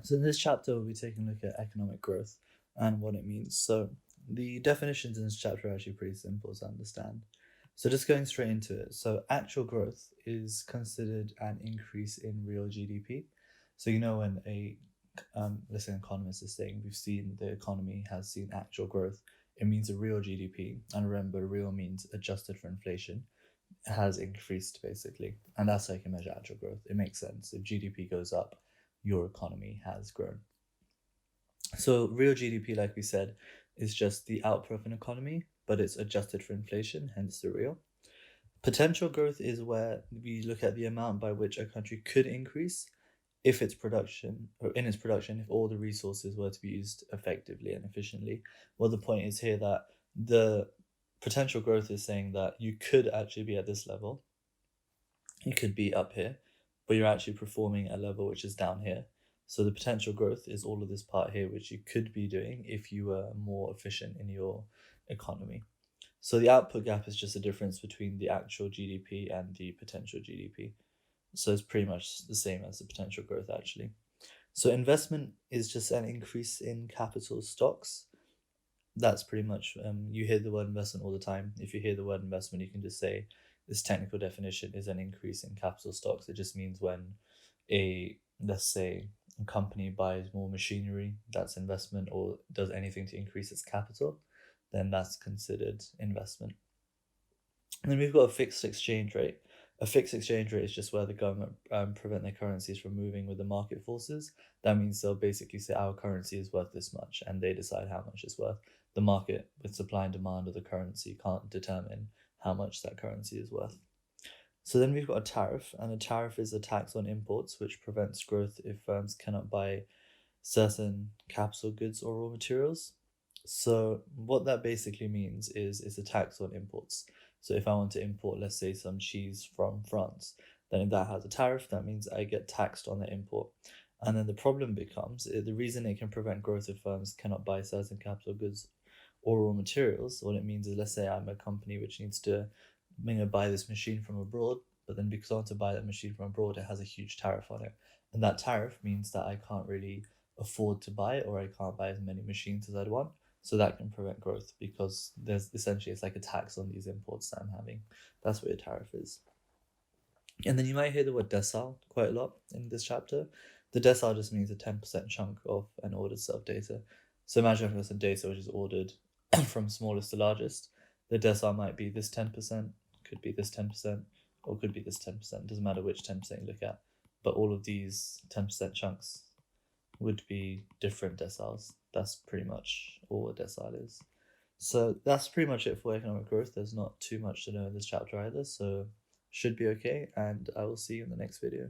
So in this chapter, we'll be taking a look at economic growth and what it means. So the definitions in this chapter are actually pretty simple to understand. So just going straight into it. So actual growth is considered an increase in real GDP. So when let's say an economist is saying we've seen the economy has seen actual growth, it means a real GDP. And remember, real means adjusted for inflation has increased basically, and that's how you can measure actual growth. It makes sense. If GDP goes up, your economy has grown. So real GDP, like we said, is just the output of an economy, but it's adjusted for inflation, hence the real. Potential growth is where we look at the amount by which a country could increase if its production, or in its production, if all the resources were to be used effectively and efficiently. Well, the point is here that the potential growth is saying that you could actually be at this level, you could be up here, but you're actually performing at a level which is down here. So the potential growth is all of this part here, which you could be doing if you were more efficient in your economy. So the output gap is just a difference between the actual GDP and the potential GDP. So it's pretty much the same as the potential growth actually. So investment is just an increase in capital stocks. That's pretty much, you hear the word investment all the time. If you hear the word investment, you can just say this technical definition is an increase in capital stocks. It just means when let's say, a company buys more machinery, that's investment, or does anything to increase its capital, then that's considered investment. And then we've got a fixed exchange rate. A fixed exchange rate is just where the government prevent their currencies from moving with the market forces. That means they'll basically say our currency is worth this much, and they decide how much it's worth. The market, with supply and demand of the currency, can't determine how much that currency is worth. So then we've got a tariff, and a tariff is a tax on imports which prevents growth if firms cannot buy certain capital goods or raw materials. So what that basically means is it's a tax on imports. So if I want to import, let's say, some cheese from France, then if that has a tariff, that means I get taxed on the import. And then the problem becomes the reason it can prevent growth if firms cannot buy certain capital goods or raw materials. What it means is, let's say I'm a company which needs to buy this machine from abroad, but then because I want to buy that machine from abroad, it has a huge tariff on it. And that tariff means that I can't really afford to buy it, or I can't buy as many machines as I'd want. So that can prevent growth because there's essentially, it's like a tax on these imports that I'm having. That's what a tariff is. And then you might hear the word decile quite a lot in this chapter. The decile just means a 10% chunk of an ordered set of data. So imagine if there's some data which is ordered from smallest to largest. The decile might be this 10%, could be this 10%, or could be this 10%. Doesn't matter which 10% you look at. But all of these 10% chunks would be different deciles. That's pretty much all a decile is. So that's pretty much it for economic growth. There's not too much to know in this chapter either, so should be okay, and I will see you in the next video.